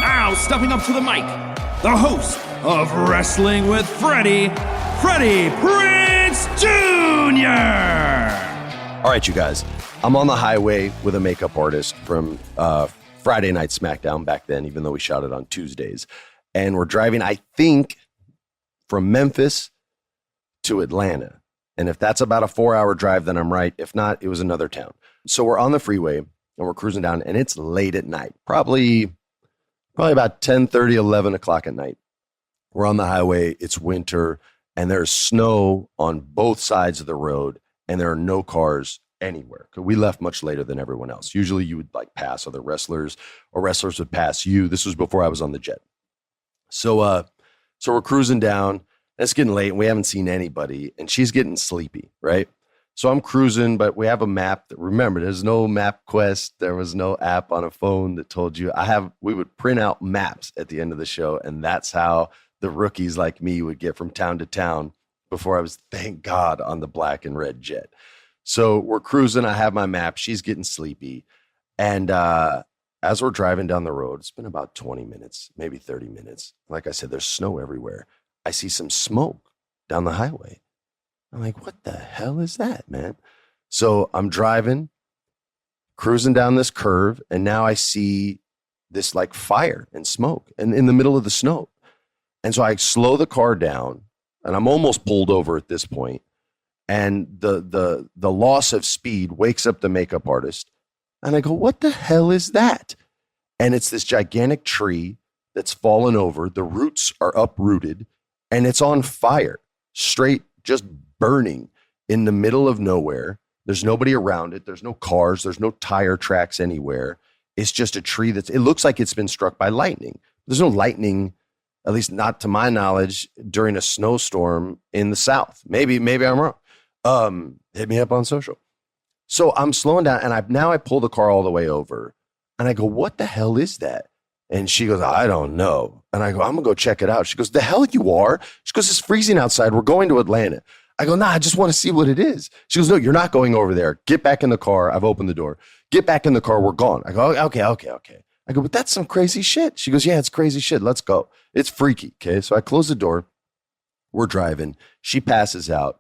Now stepping up to the mic, the host of Wrestling with Freddie, Freddie Prinze Jr. All right, you guys, I'm on the highway with a makeup artist from Friday Night SmackDown back then, even though we shot it on Tuesdays. And we're driving, I think, from Memphis to Atlanta. And if that's about a 4-hour drive, then I'm right. If not, it was another town. So we're on the freeway and we're cruising down, and it's late at night, probably about 10:30, 11 o'clock at night. We're on the highway. It's winter, and there's snow on both sides of the road, and there are no cars anywhere. We left much later than everyone else. Usually you would like pass other wrestlers, or wrestlers would pass you. This was before I was on the jet. So we're cruising down. It's getting late, and we haven't seen anybody, and she's getting sleepy, right? So I'm cruising, but we have a map. Remember, there's no MapQuest. There was no app on a phone that told you. We would print out maps at the end of the show, and that's how the rookies like me would get from town to town before I was, thank God, on the black and red jet. So we're cruising. I have my map. She's getting sleepy. And as we're driving down the road, it's been about 20 minutes, maybe 30 minutes. Like I said, there's snow everywhere. I see some smoke down the highway. I'm like, what the hell is that, man? So I'm driving, cruising down this curve, and now I see this like fire and smoke and in the middle of the snow. And so I slow the car down, and I'm almost pulled over at this point. And the loss of speed wakes up the makeup artist. And I go, what the hell is that? And it's this gigantic tree that's fallen over. The roots are uprooted, and it's on fire, straight, just burning in the middle of nowhere. There's nobody around it. There's no cars. There's no tire tracks anywhere. It's just a tree it looks like it's been struck by lightning. There's no lightning, at least not to my knowledge, during a snowstorm in the South. Maybe I'm wrong. Hit me up on social. So I'm slowing down, and I pull the car all the way over, and I go, what the hell is that? And she goes, I don't know. And I go, I'm gonna go check it out. She goes, the hell you are? She goes, it's freezing outside. We're going to Atlanta. I go, nah, I just want to see what it is. She goes, no, you're not going over there. Get back in the car. I've opened the door. Get back in the car. We're gone. I go, okay. I go, but that's some crazy shit. She goes, yeah, it's crazy shit. Let's go. It's freaky. Okay. So I close the door. We're driving. She passes out.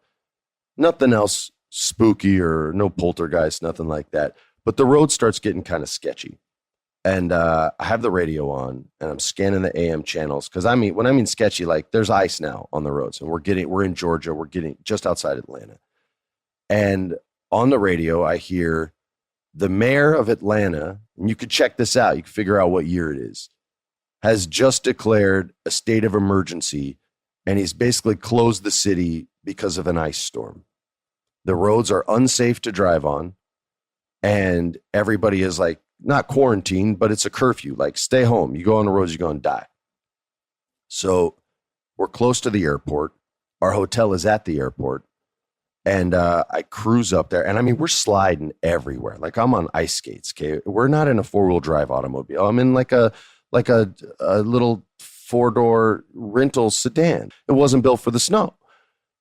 Nothing else spooky or no poltergeist, nothing like that. But the road starts getting kind of sketchy. And I have the radio on, and I'm scanning the AM channels. Because when I mean sketchy, like there's ice now on the roads, and we're in Georgia. We're getting just outside Atlanta. And on the radio, I hear the mayor of Atlanta, and you could check this out. You can figure out what year it is, has just declared a state of emergency, and he's basically closed the city because of an ice storm. The roads are unsafe to drive on, and everybody is like, not quarantined, but it's a curfew. Like, stay home. You go on the roads, you're going to die. So we're close to the airport. Our hotel is at the airport. And I cruise up there. And I mean, we're sliding everywhere. Like, I'm on ice skates, okay? We're not in a 4-wheel drive automobile. I'm in like a little 4-door rental sedan. It wasn't built for the snow.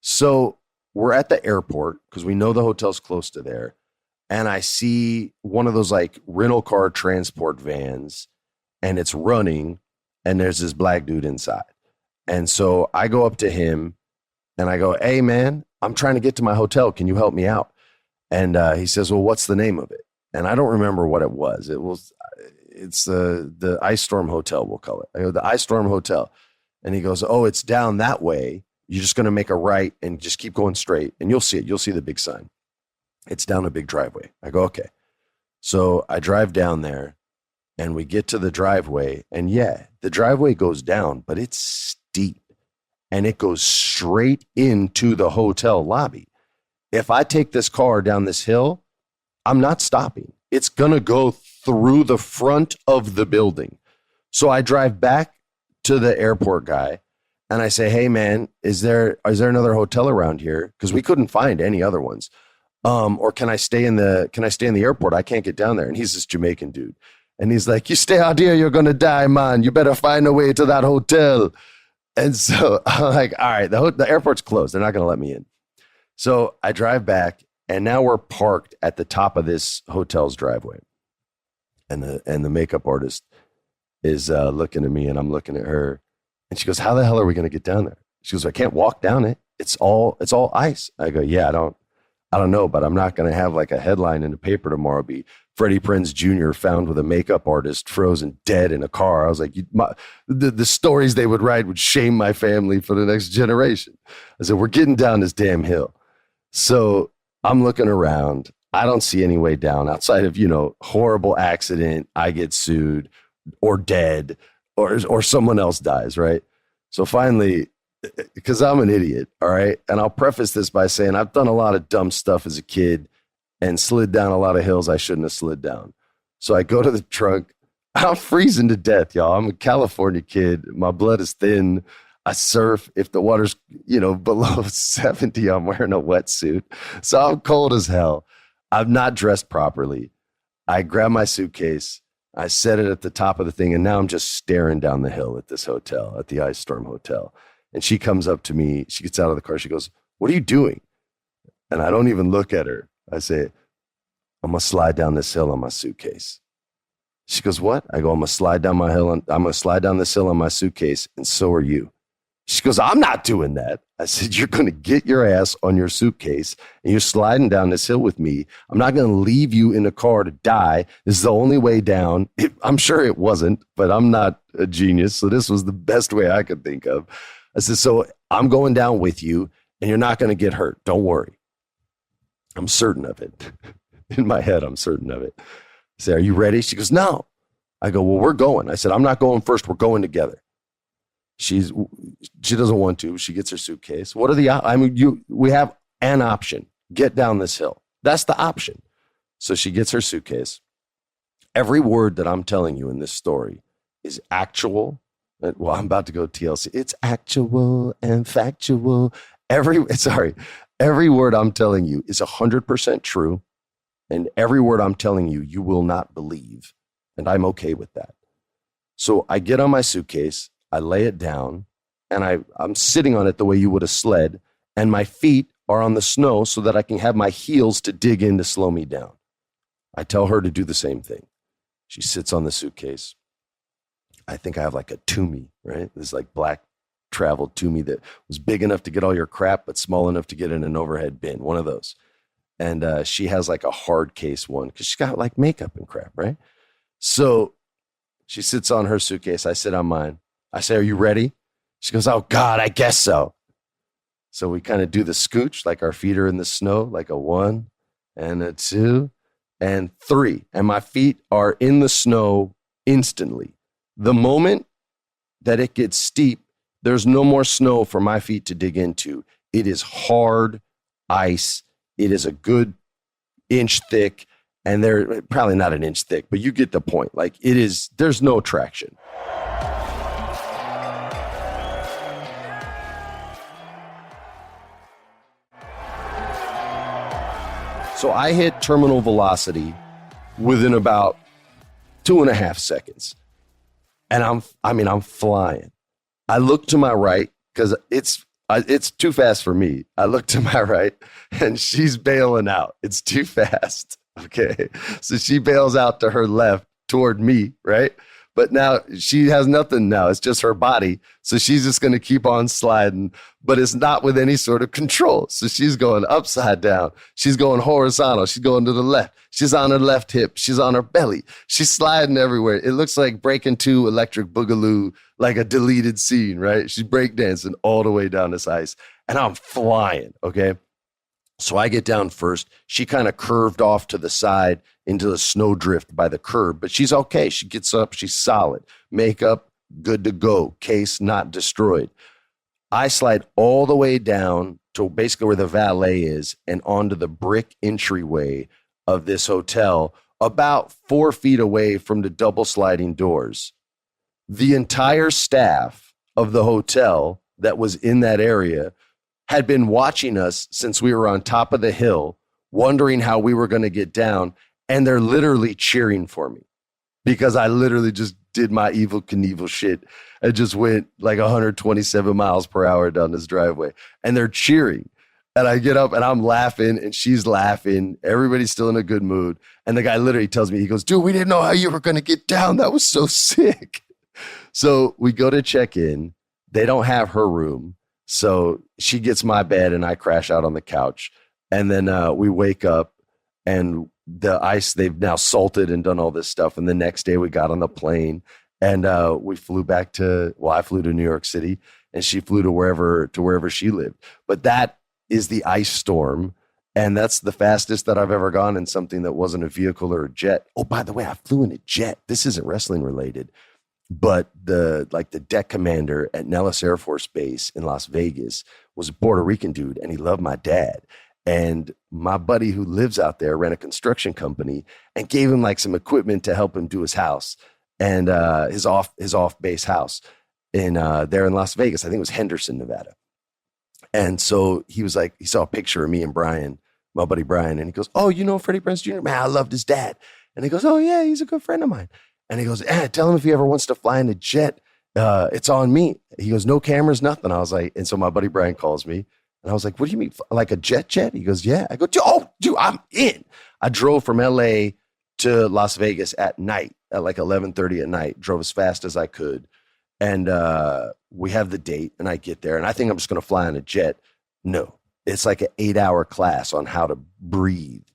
So we're at the airport because we know the hotel's close to there. And I see one of those like rental car transport vans, and it's running, and there's this black dude inside. And so I go up to him and I go, hey man, I'm trying to get to my hotel. Can you help me out? And he says, well, what's the name of it? And I don't remember what it was. It's the Ice Storm Hotel, we'll call it. I go, the Ice Storm Hotel. And he goes, oh, it's down that way. You're just going to make a right and just keep going straight, and you'll see it. You'll see the big sign. It's down a big driveway. I go, okay. So I drive down there, and we get to the driveway, and yeah, the driveway goes down, but it's steep, and it goes straight into the hotel lobby. If I take this car down this hill, I'm not stopping. It's going to go through the front of the building. So I drive back to the airport guy, and I say, hey man, is there another hotel around here? Because we couldn't find any other ones. Or can I stay in the airport? I can't get down there. And he's this Jamaican dude. And he's like, you stay out here, you're going to die, man. You better find a way to that hotel. And so I'm like, all right, the airport's closed. They're not going to let me in. So I drive back, and now we're parked at the top of this hotel's driveway. And the makeup artist is looking at me and I'm looking at her. And she goes, how the hell are we going to get down there? She goes, I can't walk down it. It's all ice. I go, yeah, I don't know, but I'm not going to have like a headline in the paper tomorrow be Freddie Prinze Jr. found with a makeup artist frozen dead in a car. I was like, the stories they would write would shame my family for the next generation. I said, we're getting down this damn hill. So I'm looking around. I don't see any way down outside of, horrible accident. I get sued or dead or someone else dies, right? So finally, because I'm an idiot, all right? And I'll preface this by saying I've done a lot of dumb stuff as a kid and slid down a lot of hills I shouldn't have slid down. So I go to the trunk. I'm freezing to death, y'all. I'm a California kid. My blood is thin. I surf. If the water's, below 70, I'm wearing a wetsuit. So I'm cold as hell. I'm not dressed properly. I grab my suitcase. I set it at the top of the thing, and now I'm just staring down the hill at this hotel, at the Ice Storm Hotel. And she comes up to me. She gets out of the car. She goes, what are you doing? And I don't even look at her. I say, I'm going to slide down this hill on my suitcase. She goes, what? I go, I'm going to slide down this hill on my suitcase, and so are you. She goes, I'm not doing that. I said, you're going to get your ass on your suitcase, and you're sliding down this hill with me. I'm not going to leave you in a car to die. This is the only way down. I'm sure it wasn't, but I'm not a genius, so this was the best way I could think of. I said, so I'm going down with you, and you're not going to get hurt. Don't worry. I'm certain of it. In my head, I'm certain of it. I say, are you ready? She goes, no. I go, well, we're going. I said, I'm not going first. We're going together. She doesn't want to. She gets her suitcase. We have an option. Get down this hill. That's the option. So she gets her suitcase. Every word that I'm telling you in this story is actual. Well, I'm about to go TLC. It's actual and factual. Every word I'm telling you is 100% true. And every word I'm telling you, you will not believe. And I'm okay with that. So I get on my suitcase, I lay it down, and I'm sitting on it the way you would a sled. And my feet are on the snow so that I can have my heels to dig in to slow me down. I tell her to do the same thing. She sits on the suitcase. I think I have like a Toomey, right? This like black travel Toomey that was big enough to get all your crap, but small enough to get in an overhead bin, one of those. And she has like a hard case one because she's got like makeup and crap, right? So she sits on her suitcase. I sit on mine. I say, are you ready? She goes, oh God, I guess so. So we kind of do the scooch, like our feet are in the snow, like a 1 and a 2 and 3. And my feet are in the snow instantly. The moment that it gets steep, there's no more snow for my feet to dig into. It is hard ice. It is a good inch thick, and they're probably not an inch thick, but you get the point. Like there's no traction. So I hit terminal velocity within about 2.5 seconds. And I'm flying. I look to my right because it's too fast for me. I look to my right and she's bailing out. It's too fast. Okay. So she bails out to her left toward me, right? But now she has nothing now. It's just her body. So she's just going to keep on sliding, but it's not with any sort of control. So she's going upside down. She's going horizontal. She's going to the left. She's on her left hip. She's on her belly. She's sliding everywhere. It looks like Breaking 2 Electric Boogaloo, like a deleted scene, right? She's breakdancing all the way down this ice. And I'm flying, okay? So I get down first. She kind of curved off to the side into the snowdrift by the curb, but she's okay. She gets up. She's solid. Makeup, good to go. Case not destroyed. I slide all the way down to basically where the valet is and onto the brick entryway of this hotel, about 4 feet away from the double sliding doors. The entire staff of the hotel that was in that area had been watching us since we were on top of the hill, wondering how we were going to get down. And they're literally cheering for me because I literally just did my Evel Knievel shit. I just went like 127 miles per hour down this driveway and they're cheering. And I get up and I'm laughing and she's laughing. Everybody's still in a good mood. And the guy literally tells me, he goes, dude, we didn't know how you were going to get down. That was so sick. So we go to check in. They don't have her room. So she gets my bed and I crash out on the couch. And then we wake up and the ice, they've now salted and done all this stuff. And the next day we got on the plane and we flew back I flew to New York City and she flew to wherever she lived. But that is the ice storm. And that's the fastest that I've ever gone in something that wasn't a vehicle or a jet. Oh, by the way, I flew in a jet. This isn't wrestling related, but the deck commander at Nellis Air Force Base in Las Vegas was a Puerto Rican dude, and he loved my dad. And my buddy who lives out there ran a construction company and gave him like some equipment to help him do his house and his off base house in there in Las Vegas. I think it was Henderson, Nevada. And so he was like, he saw a picture of me and Brian, my buddy Brian, and he goes, "Oh, you know Freddie Prinze Jr.? Man, I loved his dad." And he goes, "Oh yeah, he's a good friend of mine." And he goes, "Tell him if he ever wants to fly in a jet, it's on me." He goes, "No cameras, nothing." I was like, and so my buddy Brian calls me and I was like, "What do you mean? Like a jet? He goes, "Yeah." I go, "Oh, dude, I'm in." I drove from LA to Las Vegas at night at like 11:30 at night, drove as fast as I could. And we have the date and I get there and I think I'm just going to fly on a jet. No, it's like an 8-hour class on how to breathe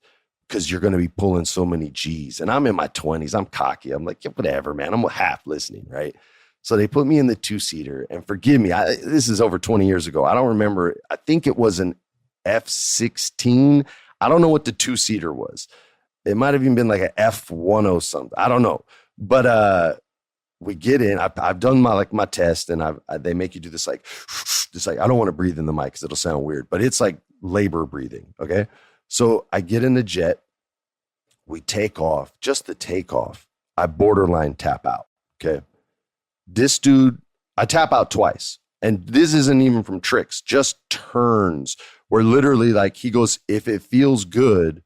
because you're going to be pulling so many G's. And I'm in my 20s. I'm cocky. I'm like, yeah, whatever, man. I'm half listening, right? So they put me in the 2-seater and forgive me. This is over 20 years ago. I don't remember. I think it was an F-16. I don't know what the 2-seater was. It might have even been like an F-10 something. I don't know. But we get in. I've done my test, and they make you do this like I don't want to breathe in the mic because it'll sound weird, but it's like labor breathing. Okay, so I get in the jet. We take off. Just the takeoff, I borderline tap out. Okay, this dude, I tap out twice, and this isn't even from tricks. Just turns where literally like he goes, "If it feels good,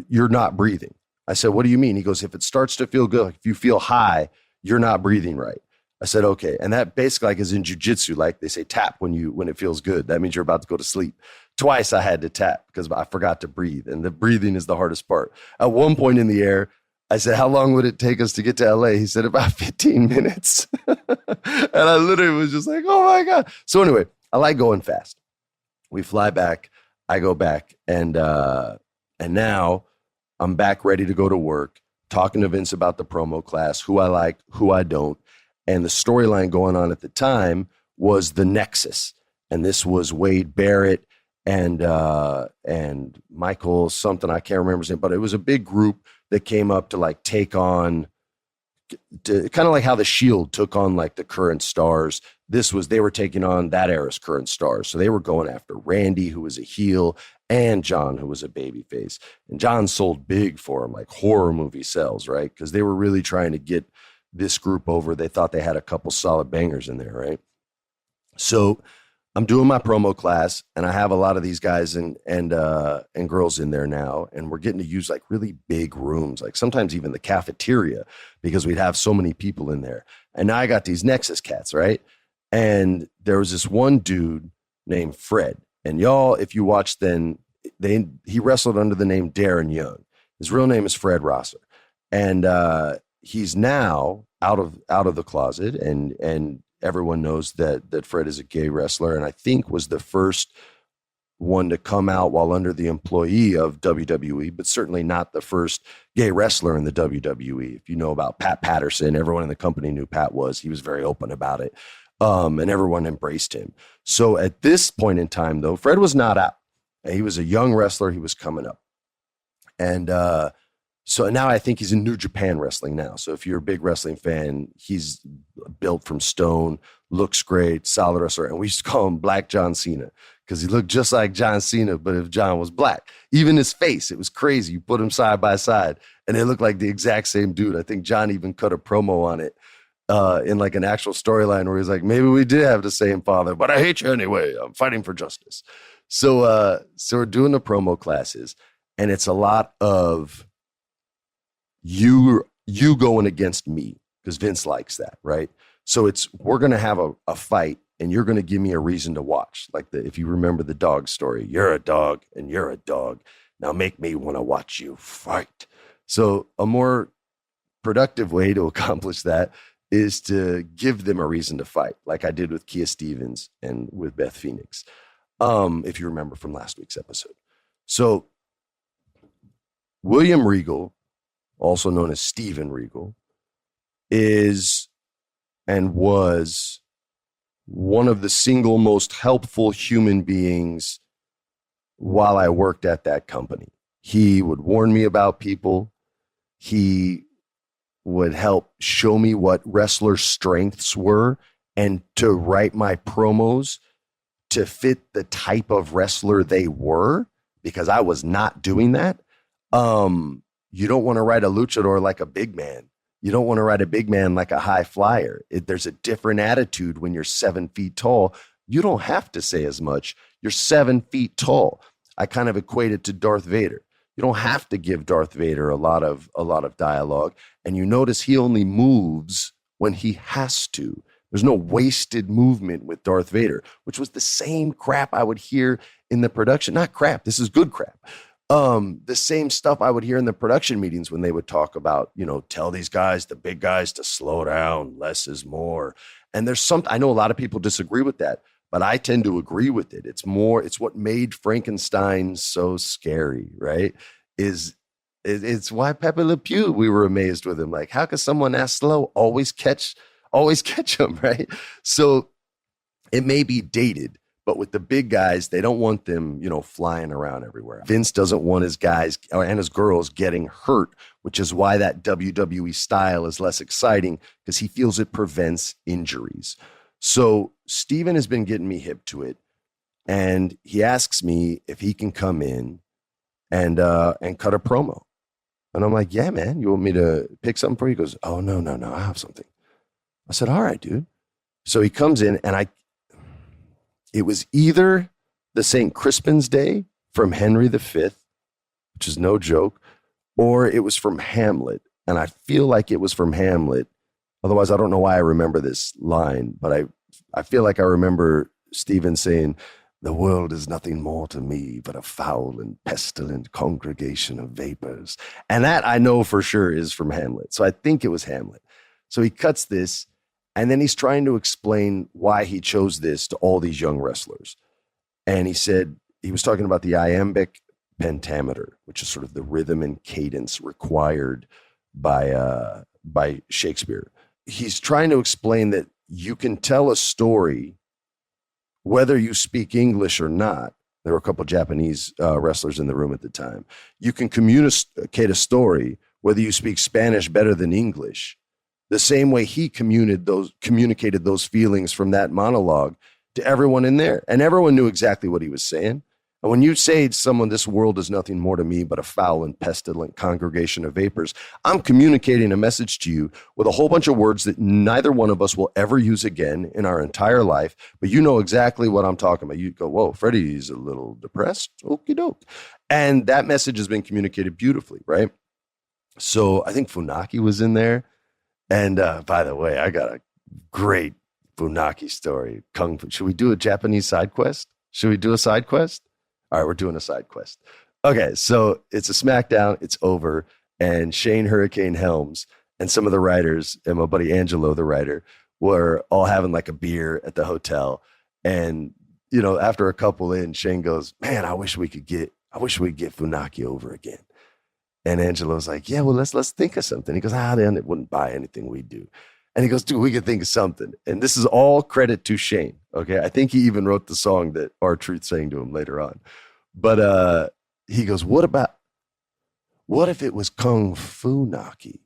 you're not breathing." I said, "What do you mean?" He goes, "If it starts to feel good, like if you feel high, you're not breathing right." I said, "Okay." And that basically like is in jujitsu, like they say tap when it feels good. That means you're about to go to sleep. Twice I had to tap because I forgot to breathe. And the breathing is the hardest part. At one point in the air, I said, "How long would it take us to get to LA?" He said, "About 15 minutes. And I literally was just like, oh my God. So anyway, I like going fast. We fly back. I go back. And now I'm back ready to go to work, talking to Vince about the promo class, who I like, who I don't. And the storyline going on at the time was the Nexus. And this was Wade Barrett and Michael something, I can't remember his name, but it was a big group that came up to like take on, kind of like how the Shield took on like the current stars. They were taking on that era's current stars. So they were going after Randy, who was a heel, and John, who was a babyface. And John sold big for him, like horror movie sales, right? Because they were really trying to get this group over. They thought they had a couple solid bangers in there, right? So I'm doing my promo class, and I have a lot of these guys and girls in there now, and we're getting to use like really big rooms, like sometimes even the cafeteria, because we'd have so many people in there. And now I got these Nexus cats, right? And there was this one dude named Fred. And y'all, if you watch, then he wrestled under the name Darren Young. His real name is Fred Rosser, and he's now out of the closet, and everyone knows that Fred is a gay wrestler, and I think was the first one to come out while under the employee of WWE, but certainly not the first gay wrestler in the WWE. If you know about Pat Patterson, everyone in the company knew Pat was. He was very open about it. And everyone embraced him. So at this point in time, though, Fred was not out. He was a young wrestler. He was coming up. And so now I think he's in New Japan Wrestling now. So if you're a big wrestling fan, he's built from stone, looks great, solid wrestler. And we used to call him Black John Cena because he looked just like John Cena, but if John was black. Even his face, it was crazy. You put him side by side, and they looked like the exact same dude. I think John even cut a promo on it. In like an actual storyline where he's like, maybe we did have the same father, but I hate you anyway. I'm fighting for justice. So we're doing the promo classes, and it's a lot of you going against me because Vince likes that, right? So we're going to have a fight, and you're going to give me a reason to watch. Like if you remember the dog story, you're a dog and you're a dog. Now make me want to watch you fight. So a more productive way to accomplish that is to give them a reason to fight, like I did with Kia Stevens and with Beth Phoenix, if you remember from last week's episode. So William Regal, also known as Steven Regal, is and was one of the single most helpful human beings while I worked at that company. He would warn me about people. He would help show me what wrestlers' strengths were and to write my promos to fit the type of wrestler they were, because I was not doing that. You don't want to write a luchador like a big man. You don't want to write a big man like a high flyer. There's a different attitude when you're 7 feet tall. You don't have to say as much. You're 7 feet tall. I kind of equate it to Darth Vader. You don't have to give Darth Vader a lot of dialogue. And you notice he only moves when he has to. There's no wasted movement with Darth Vader, which was the same crap I would hear in the production. Not crap. This is good crap. The same stuff I would hear in the production meetings when they would talk about, tell these guys, the big guys, to slow down. Less is more. And there's I know a lot of people disagree with that, but I tend to agree with it. It's what made Frankenstein so scary, right? It's why Pepe Le Pew, we were amazed with him. Like, how could someone that slow always catch him, right? So it may be dated, but with the big guys, they don't want them, flying around everywhere. Vince doesn't want his guys and his girls getting hurt, which is why that WWE style is less exciting, because he feels it prevents injuries. So Steven has been getting me hip to it, and he asks me if he can come in and cut a promo. And I'm like, yeah, man, you want me to pick something for you? He goes, oh, no, I have something. I said, all right, dude. So he comes in, and it was either the St. Crispin's Day from Henry V, which is no joke, or it was from Hamlet. And I feel like it was from Hamlet. Otherwise, I don't know why I remember this line, but I feel like I remember Stephen saying, the world is nothing more to me but a foul and pestilent congregation of vapors. And that I know for sure is from Hamlet. So I think it was Hamlet. So he cuts this, and then he's trying to explain why he chose this to all these young wrestlers. And he said, he was talking about the iambic pentameter, which is sort of the rhythm and cadence required by Shakespeare. He's trying to explain that you can tell a story whether you speak English or not. There were a couple of Japanese wrestlers in the room at the time. You can communicate a story whether you speak Spanish better than English. The same way he communicated those feelings from that monologue to everyone in there. And everyone knew exactly what he was saying. And when you say to someone, this world is nothing more to me but a foul and pestilent congregation of vapors, I'm communicating a message to you with a whole bunch of words that neither one of us will ever use again in our entire life. But you know exactly what I'm talking about. You go, whoa, Freddie's a little depressed. Okie doke. And that message has been communicated beautifully, right? So I think Funaki was in there. And by the way, I got a great Funaki story. Kung Fu. Should we do a Japanese side quest? Should we do a side quest? All right, we're doing a side quest. Okay, so it's a SmackDown. It's over. And Shane Hurricane Helms and some of the writers and my buddy Angelo, the writer, were all having like a beer at the hotel. And, after a couple in, Shane goes, man, I wish we could get Funaki over again. And Angelo's like, yeah, well, let's think of something. He goes, then it wouldn't buy anything we do. And he goes, dude, we could think of something. And this is all credit to Shane. Okay. I think he even wrote the song that R-Truth sang to him later on. But he goes, what if it was Kung Fu Naki?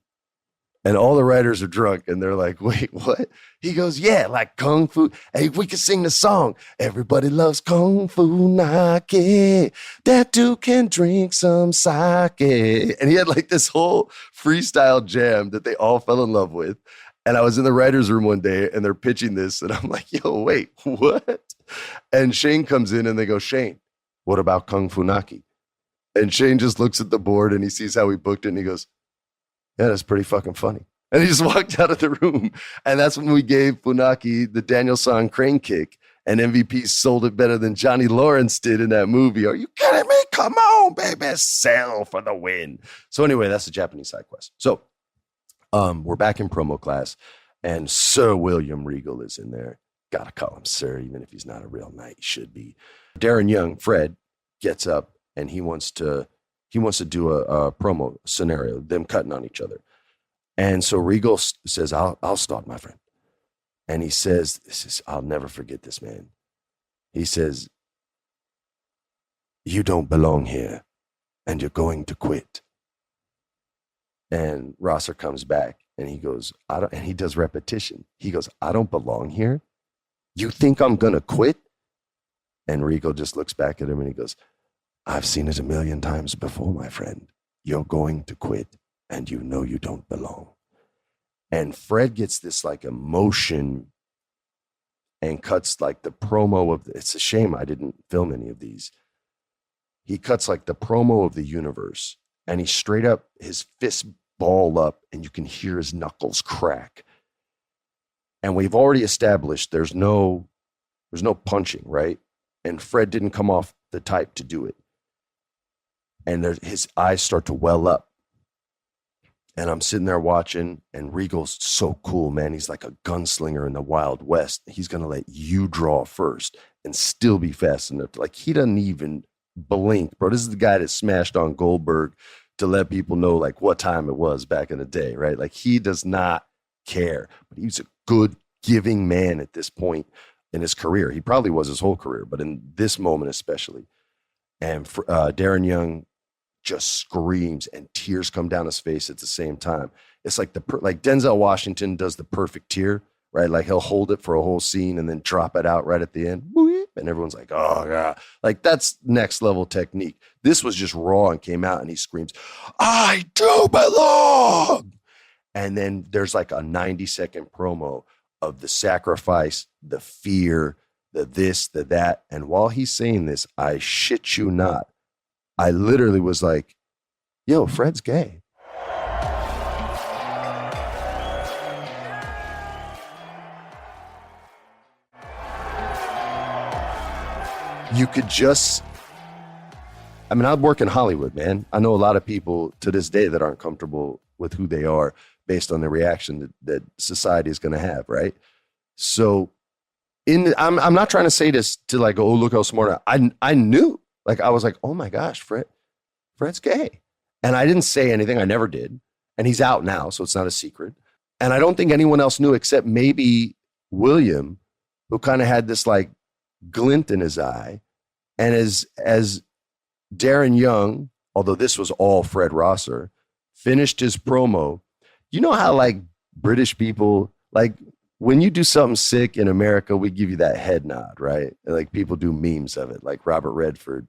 And all the writers are drunk and they're like, wait, what? He goes, yeah, like Kung Fu. Hey, we could sing the song. Everybody loves Kung Fu Naki. That dude can drink some sake. And he had like this whole freestyle jam that they all fell in love with. And I was in the writer's room one day and they're pitching this. And I'm like, yo, wait, what? And Shane comes in and they go, Shane, what about Kung Fu Naki? And Shane just looks at the board and he sees how we booked it and he goes, yeah, that's pretty fucking funny. And he just walked out of the room. And that's when we gave Funaki the Daniel San crane kick. And MVP sold it better than Johnny Lawrence did in that movie. Are you kidding me? Come on, baby. Sell for the win. So anyway, that's the Japanese side quest. So we're back in promo class. And Sir William Regal is in there. Gotta call him sir, even if he's not a real knight. He should be. Darren Young, Fred, gets up and he wants to do a promo scenario, them cutting on each other. And so Regal says, I'll start, my friend. And he says, I'll never forget this, man. He says, you don't belong here and you're going to quit. And Rosser comes back and he goes, and he does repetition. He goes, I don't belong here. You think I'm going to quit? And Regal just looks back at him and he goes, I've seen it a million times before, my friend. You're going to quit and you know you don't belong. And Fred gets this like emotion and cuts like the promo of, it's a shame I didn't film any of these. He cuts like the promo of the universe and he straight up, his fist ball up and you can hear his knuckles crack. And we've already established there's no punching, right? And Fred didn't come off the type to do it. And his eyes start to well up. And I'm sitting there watching, and Regal's so cool, man. He's like a gunslinger in the Wild West. He's going to let you draw first and still be fast enough. Like, he doesn't even blink, bro. This is the guy that smashed on Goldberg to let people know, like, what time it was back in the day, right? Like, he does not care. But he's a good, giving man at this point in his career. He probably was his whole career, but in this moment especially. And Darren Young just screams and tears come down his face at the same time. It's like like Denzel Washington does the perfect tear, right? Like he'll hold it for a whole scene and then drop it out right at the end. And everyone's like, oh, God. Like that's next level technique. This was just raw and came out and he screams, I do belong. And then there's like a 90-second promo of the sacrifice, the fear, the this, the that. And while he's saying this, I shit you not, I literally was like, yo, Fred's gay. You could just, I mean, I work in Hollywood, man. I know a lot of people to this day that aren't comfortable with who they are based on the reaction that society is going to have, right? So I'm not trying to say this to like, oh, look how smart I knew. Like, I was like, oh my gosh, Fred's gay. And I didn't say anything. I never did. And he's out now, so it's not a secret. And I don't think anyone else knew except maybe William, who kind of had this like glint in his eye. And as Darren Young, although this was all Fred Rosser, finished his promo, you know how like British people, like when you do something sick in America, we give you that head nod, right? And like people do memes of it, like Robert Redford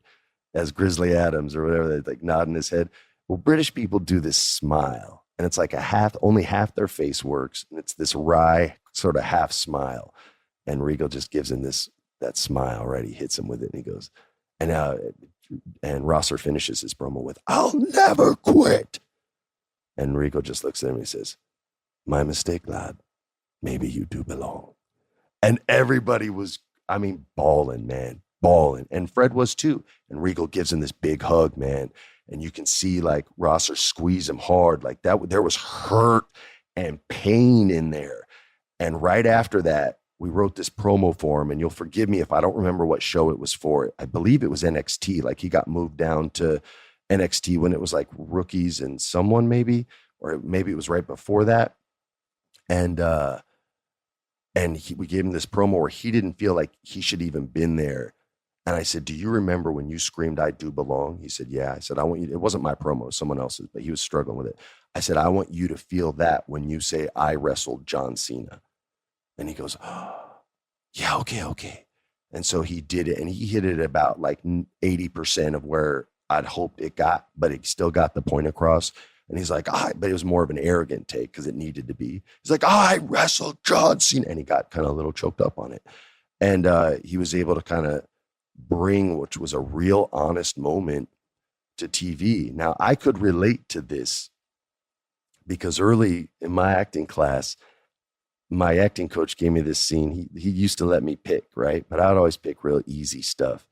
as Grizzly Adams or whatever, they like nodding his head. Well, British people do this smile, and it's like only half their face works, and it's this wry sort of half smile. And Regal just gives him that smile, right? He hits him with it, and he goes, and Rosser finishes his promo with, I'll never quit. And Regal just looks at him and he says, my mistake, lad. Maybe you do belong. And everybody was, I mean, bawling, man, bawling. And Fred was too. And Regal gives him this big hug, man. And you can see like Rosser squeeze him hard like that. There was hurt and pain in there. And right after that, we wrote this promo for him. And you'll forgive me if I don't remember what show it was for. I believe it was NXT. Like he got moved down to NXT when it was like Rookies and Someone maybe, or maybe it was right before that. And we gave him this promo where he didn't feel like he should even been there. And I said, do you remember when you screamed, I do belong? He said, yeah. I said, I want you, it wasn't my promo, it was someone else's, but he was struggling with it. I said, I want you to feel that when you say, I wrestled John Cena. And he goes, oh, yeah, okay. And so he did it, and he hit it about like 80% of where I'd hoped it got, but it still got the point across. And he's like, but it was more of an arrogant take because it needed to be. He's like, I wrestled John Cena. And he got kind of a little choked up on it. And he was able to kind of bring, which was a real honest moment, to TV. Now, I could relate to this because early in my acting class, my acting coach gave me this scene. He used to let me pick, right? But I'd always pick real easy stuff.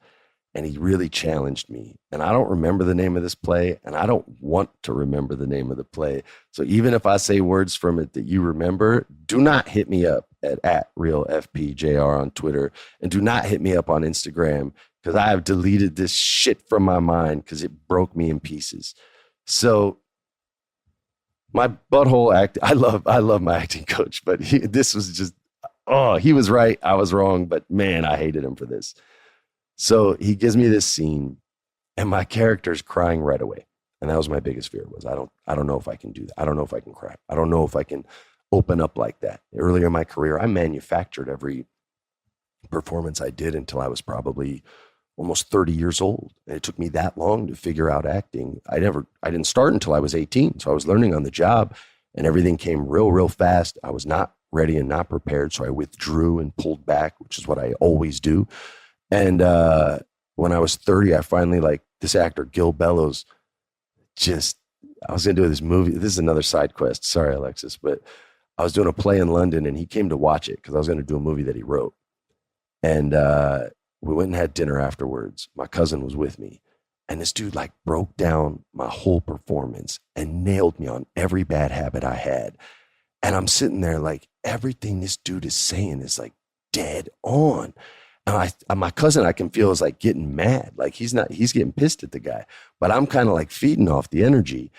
and he really challenged me. And I don't remember the name of this play, and I don't want to remember the name of the play. So even if I say words from it that you remember, do not hit me up at RealFPJR on Twitter, and do not hit me up on Instagram, because I have deleted this shit from my mind because it broke me in pieces. So my butthole act, I love my acting coach, but this was just, he was right, I was wrong, but man, I hated him for this. So he gives me this scene, and my character's crying right away. And that was my biggest fear, was I don't know if I can do that. I don't know if I can cry. I don't know if I can open up like that. Earlier in my career, I manufactured every performance I did until I was probably almost 30 years old. And it took me that long to figure out acting. I didn't start until I was 18. So I was learning on the job, and everything came real fast. I was not ready and not prepared. So I withdrew and pulled back, which is what I always do. And when I was 30, I finally, this actor, Gil Bellows, I was going to do this movie. This is another side quest. Sorry, Alexis, but I was doing a play in London, and he came to watch it because I was going to do a movie that he wrote. And we went and had dinner afterwards. My cousin was with me, and this dude broke down my whole performance and nailed me on every bad habit I had. And I'm sitting there everything this dude is saying is dead on. And my cousin, I can feel, is getting mad. He's getting pissed at the guy, but I'm kind of feeding off the energy.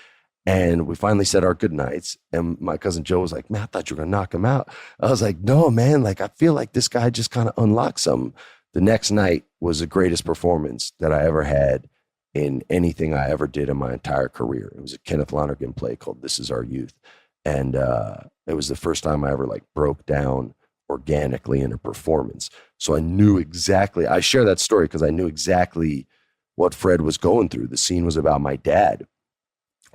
And we finally said our goodnights. And my cousin Joe was like, man, I thought you were going to knock him out. I was like, no, man, I feel like this guy just kind of unlocked something. The next night was the greatest performance that I ever had in anything I ever did in my entire career. It was a Kenneth Lonergan play called This Is Our Youth. And it was the first time I ever broke down organically in a performance. So I knew exactly, I share that story because I knew exactly what Fred was going through. The scene was about my dad,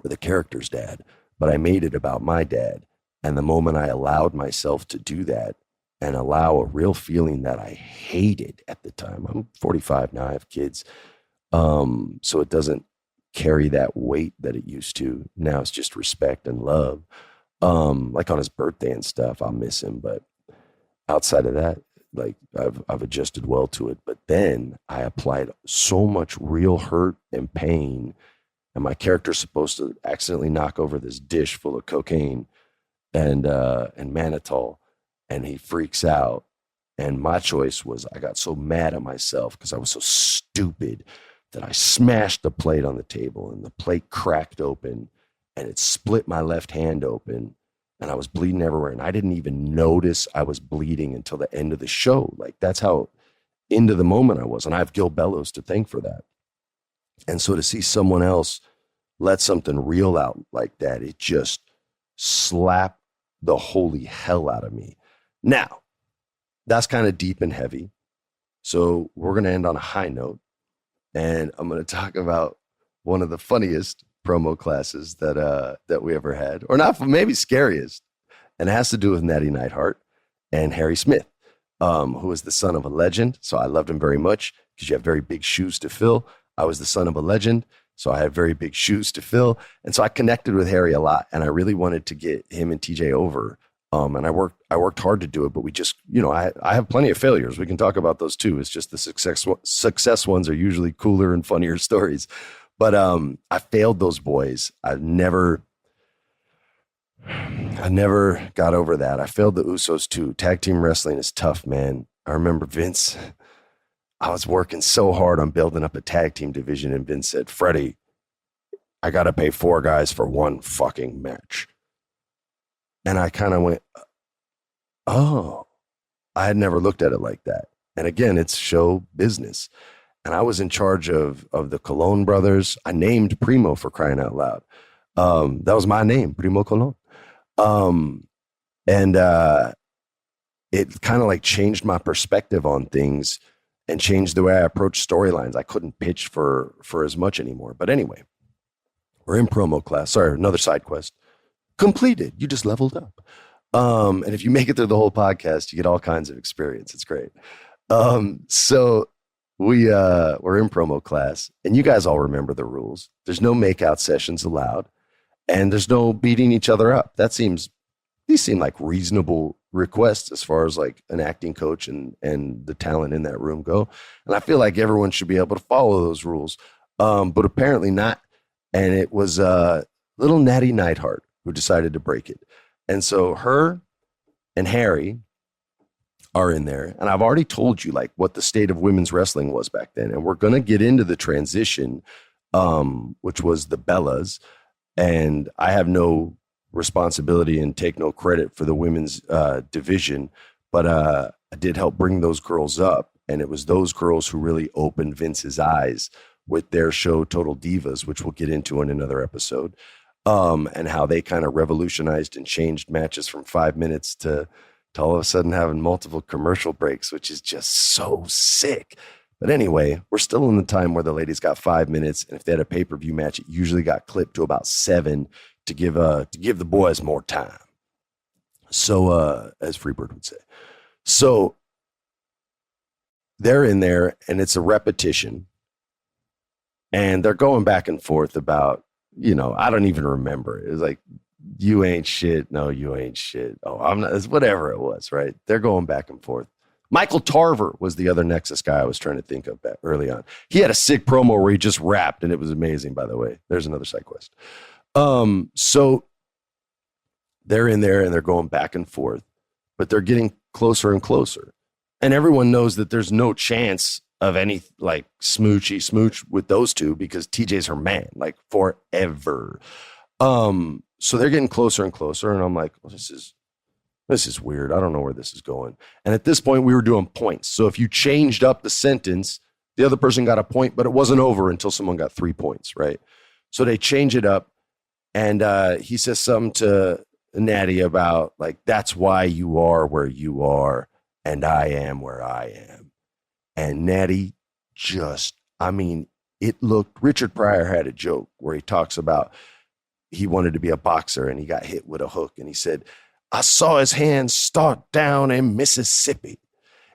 or the character's dad, but I made it about my dad. And the moment I allowed myself to do that and allow a real feeling that I hated at the time, I'm 45 now, I have kids. So it doesn't carry that weight that it used to. Now it's just respect and love. On his birthday and stuff, I'll miss him, but outside of that, I've adjusted well to it. But then I applied so much real hurt and pain, and my character's supposed to accidentally knock over this dish full of cocaine and mannitol, and he freaks out. And my choice was, I got so mad at myself because I was so stupid that I smashed the plate on the table, and the plate cracked open, and it split my left hand open. And I was bleeding everywhere. And I didn't even notice I was bleeding until the end of the show. That's how into the moment I was. And I have Gil Bellows to thank for that. And so to see someone else let something real out like that, it just slapped the holy hell out of me. Now, that's kind of deep and heavy. So we're going to end on a high note. And I'm going to talk about one of the funniest promo classes that we ever had, or not, maybe scariest, and it has to do with Natty Neidhart and Harry Smith, who was the son of a legend. So I loved him very much because you have very big shoes to fill. I was the son of a legend, so I had very big shoes to fill, and so I connected with Harry a lot, and I really wanted to get him and TJ over. And I worked hard to do it, but we just, I have plenty of failures. We can talk about those too. It's just the success ones are usually cooler and funnier stories. But I failed those boys. I never got over that. I failed the Usos too. Tag team wrestling is tough, man. I remember Vince, I was working so hard on building up a tag team division, and Vince said, Freddie, I got to pay 4 guys for one fucking match. And I kind of went, oh, I had never looked at it like that. And again, it's show business. And I was in charge of the Colon brothers. I named Primo, for crying out loud. That was my name, Primo Colon. And it kind of changed my perspective on things and changed the way I approached storylines. I couldn't pitch for as much anymore. But anyway, we're in promo class. Sorry, another side quest. Completed. You just leveled up. And if you make it through the whole podcast, you get all kinds of experience. It's great. So we're in promo class, and you guys all remember the rules. There's no makeout sessions allowed, and there's no beating each other up. That seems these seem like reasonable requests as far as like an acting coach and the talent in that room go. And I feel like everyone should be able to follow those rules. But apparently not. And it was little Natty Neidhart who decided to break it. And so her and Harry are in there. And I've already told you like what the state of women's wrestling was back then. And we're going to get into the transition, which was the Bellas. And I have no responsibility and take no credit for the women's division. But I did help bring those girls up. And it was those girls who really opened Vince's eyes with their show Total Divas, which we'll get into in another episode. And how they kind of revolutionized and changed matches from 5 minutes to all of a sudden having multiple commercial breaks, which is just so sick. But anyway, we're still in the time where the ladies got 5 minutes. And if they had a pay-per-view match, it usually got clipped to about 7 to give the boys more time. So, as Freebird would say. So they're in there and it's a repetition. And they're going back and forth about, I don't even remember. It was like, you ain't shit. No, you ain't shit. Oh, I'm not. It's whatever it was, right? They're going back and forth. Michael Tarver was the other Nexus guy I was trying to think of early on. He had a sick promo where he just rapped, and it was amazing, by the way. There's another side quest. So they're in there, and they're going back and forth, but they're getting closer and closer. And everyone knows that there's no chance of any like smooch with those two because TJ's her man, like forever. So they're getting closer and closer, and I'm like, well, this is weird. I don't know where this is going. And at this point, we were doing points. So if you changed up the sentence, the other person got a point, but it wasn't over until someone got 3 points, right? So they change it up, and he says something to Natty about like, that's why you are where you are, and I am where I am. And Natty Richard Pryor had a joke where he talks about he wanted to be a boxer and he got hit with a hook. And he said, I saw his hand start down in Mississippi.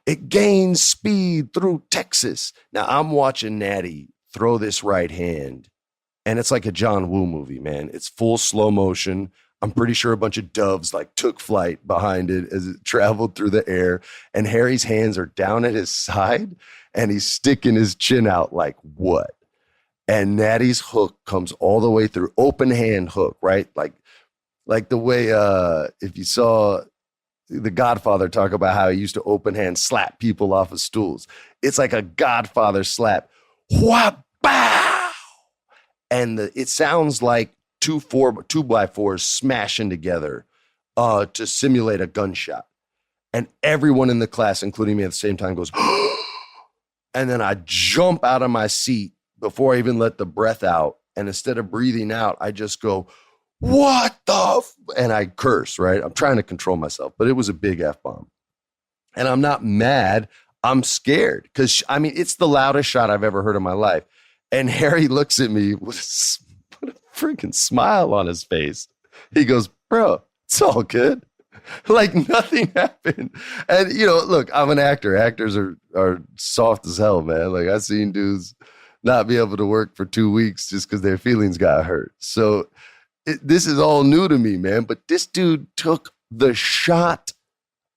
It gained speed through Texas. Now I'm watching Natty throw this right hand, and it's like a John Woo movie, man. It's full slow motion. I'm pretty sure a bunch of doves like took flight behind it as it traveled through the air. And Harry's hands are down at his side and he's sticking his chin out like what? And Natty's hook comes all the way through, open hand hook, right? Like the way if you saw The Godfather talk about how he used to open hand slap people off of stools. It's like a Godfather slap. Whap, bow! And it sounds like 2x4s smashing together to simulate a gunshot. And everyone in the class, including me at the same time, goes, and then I jump out of my seat before I even let the breath out. And instead of breathing out, I just go, what the and I curse, right? I'm trying to control myself, but it was a big F-bomb. And I'm not mad. I'm scared because, it's the loudest shot I've ever heard in my life. And Harry looks at me with a freaking smile on his face. He goes, bro, it's all good. Like nothing happened. And, look, I'm an actor. Actors are soft as hell, man. Like I've seen dudes not be able to work for 2 weeks just because their feelings got hurt. So this is all new to me, man. But this dude took the shot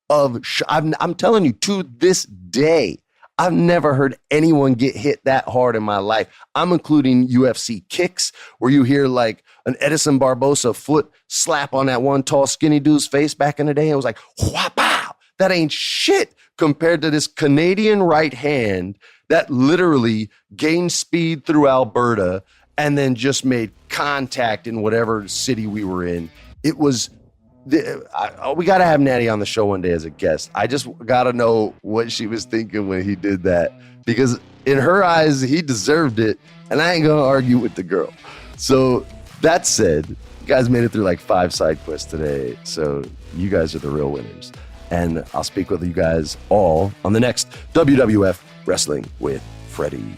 of, I'm telling you, to this day, I've never heard anyone get hit that hard in my life. I'm including UFC kicks where you hear like an Edison Barbosa foot slap on that one tall, skinny dude's face back in the day. It was like, wha-pow! That ain't shit compared to this Canadian right hand that literally gained speed through Alberta and then just made contact in whatever city we were in. It was... we got to have Natty on the show one day as a guest. I just got to know what she was thinking when he did that, because in her eyes, he deserved it. And I ain't going to argue with the girl. So that said, you guys made it through like 5 side quests today. So you guys are the real winners. And I'll speak with you guys all on the next WWF Wrestling with Freddie.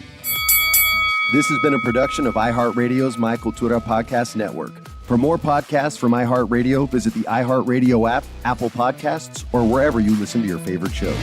This has been a production of iHeartRadio's My Cultura podcast network. For more podcasts from iHeartRadio, visit the iHeartRadio app, Apple Podcasts, or wherever you listen to your favorite shows.